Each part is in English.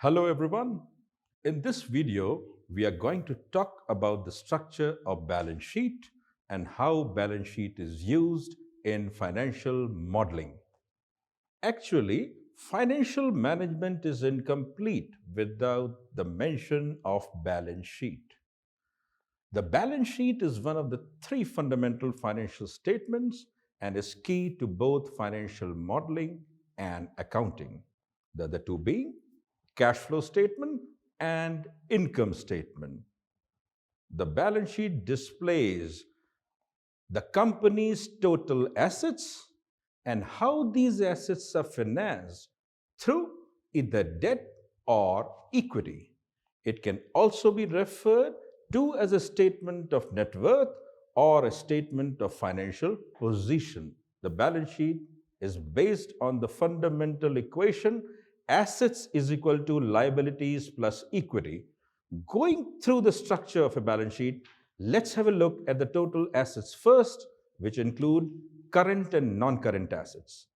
Hello everyone. In this video, we are going to talk about the structure of balance sheet and how balance sheet is used in financial modeling. Actually, financial management is incomplete without the mention of balance sheet. The balance sheet is one of the three fundamental financial statements and is key to both financial modeling and accounting. The other two being cash flow statement and income statement. The balance sheet displays the company's total assets and how these assets are financed through either debt or equity. It can also be referred to as a statement of net worth or a statement of financial position. The balance sheet is based on the fundamental equation assets is equal to liabilities plus equity. Going through the structure of a balance sheet, let's have a look at the total assets first, which include current and non-current assets.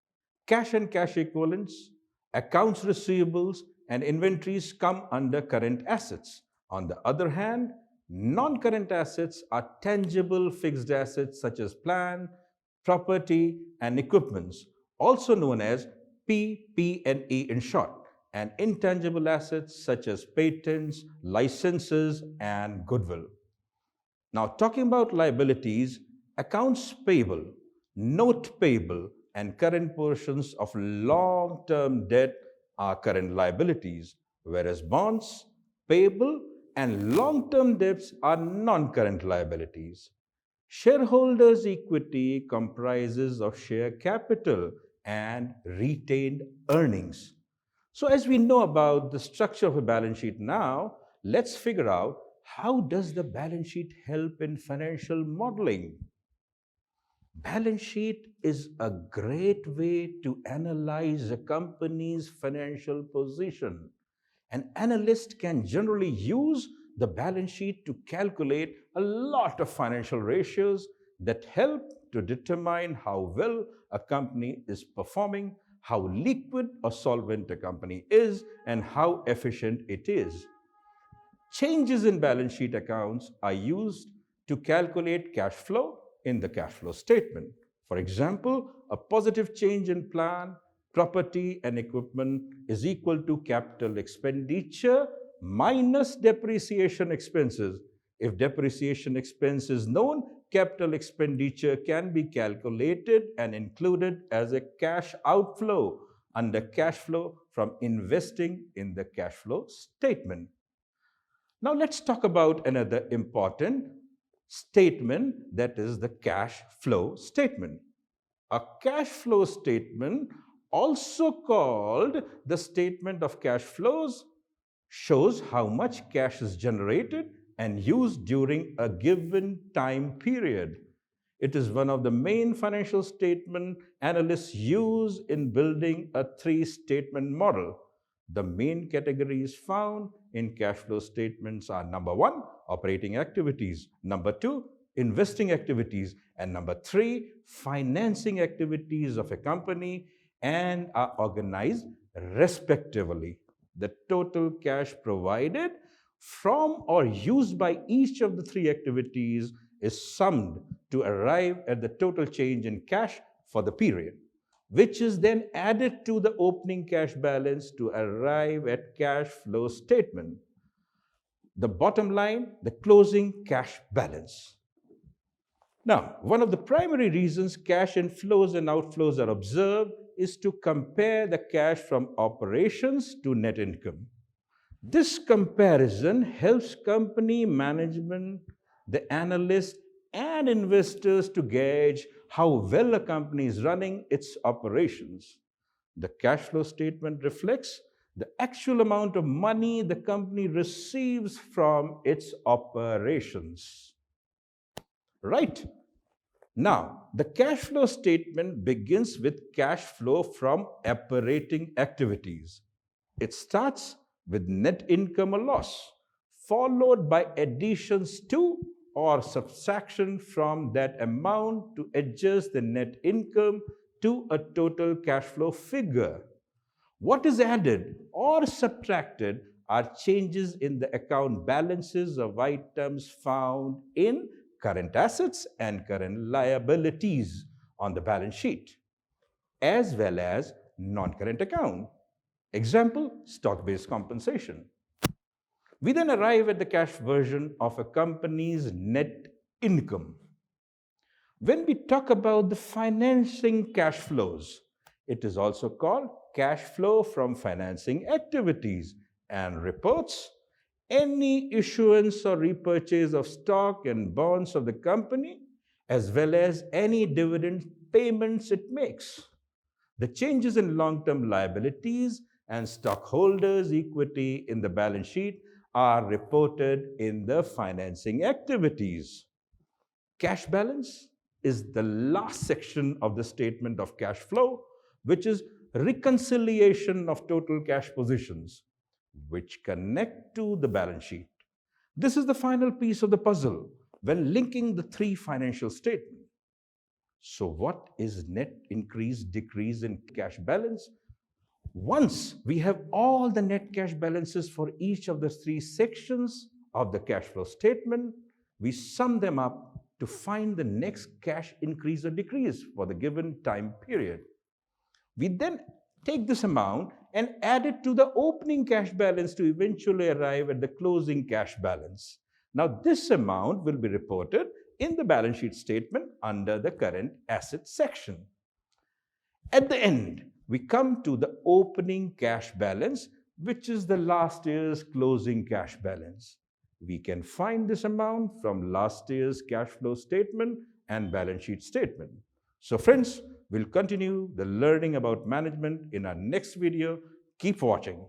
Cash and cash equivalents, accounts receivables, and inventories come under current assets. On the other hand, non-current assets are tangible fixed assets such as plant, property, and equipments, also known as PP&E in short, and intangible assets such as patents, licenses, and goodwill. Now, talking about liabilities, accounts payable, note payable, and current portions of long term debt are current liabilities, whereas bonds, payable, and long term debts are non current liabilities. Shareholders' equity comprises of share capital and retained earnings. So as we know about the structure of a balance sheet now, let's figure out how does the balance sheet help in financial modeling? Balance sheet is a great way to analyze a company's financial position. An analyst can generally use the balance sheet to calculate a lot of financial ratios that help to determine how well a company is performing, how liquid or solvent a company is, and how efficient it is. Changes in balance sheet accounts are used to calculate cash flow in the cash flow statement. For example, a positive change in plant, property, and equipment is equal to capital expenditure minus depreciation expenses. If depreciation expense is known, capital expenditure can be calculated and included as a cash outflow under cash flow from investing in the cash flow statement. Now let's talk about another important statement, that is the cash flow statement. A cash flow statement, also called the statement of cash flows, shows how much cash is generated and used during a given time period. It is one of the main financial statement analysts use in building a three-statement model. The main categories found in cash flow statements are number one, operating activities, number two, investing activities, and number three, financing activities of a company, and are organized respectively. The total cash provided from or used by each of the three activities is summed to arrive at the total change in cash for the period, which is then added to the opening cash balance to arrive at cash flow statement. The bottom line, the closing cash balance. Now, one of the primary reasons cash inflows and outflows are observed is to compare the cash from operations to net income. This comparison helps company management, the analyst, and investors to gauge how well a company is running its operations. The cash flow statement reflects the actual amount of money the company receives from its operations. Right? Now, the cash flow statement begins with cash flow from operating activities. It starts with net income or loss, followed by additions to or subtraction from that amount to adjust the net income to a total cash flow figure. What is added or subtracted are changes in the account balances of items found in current assets and current liabilities on the balance sheet, as well as non-current account. Example, stock-based compensation. We then arrive at the cash version of a company's net income. When we talk about the financing cash flows, it is also called cash flow from financing activities and reports any issuance or repurchase of stock and bonds of the company, as well as any dividend payments it makes. The changes in long-term liabilities and stockholders' equity in the balance sheet are reported in the financing activities. Cash balance is the last section of the statement of cash flow, which is reconciliation of total cash positions, which connect to the balance sheet. This is the final piece of the puzzle when linking the three financial statements. So what is net increase, decrease in cash balance? Once we have all the net cash balances for each of the three sections of the cash flow statement, we sum them up to find the next cash increase or decrease for the given time period. We then take this amount and add it to the opening cash balance to eventually arrive at the closing cash balance. Now, this amount will be reported in the balance sheet statement under the current asset section. At the end, we come to the opening cash balance, which is the last year's closing cash balance. We can find this amount from last year's cash flow statement and balance sheet statement. So friends, we'll continue the learning about management in our next video. Keep watching.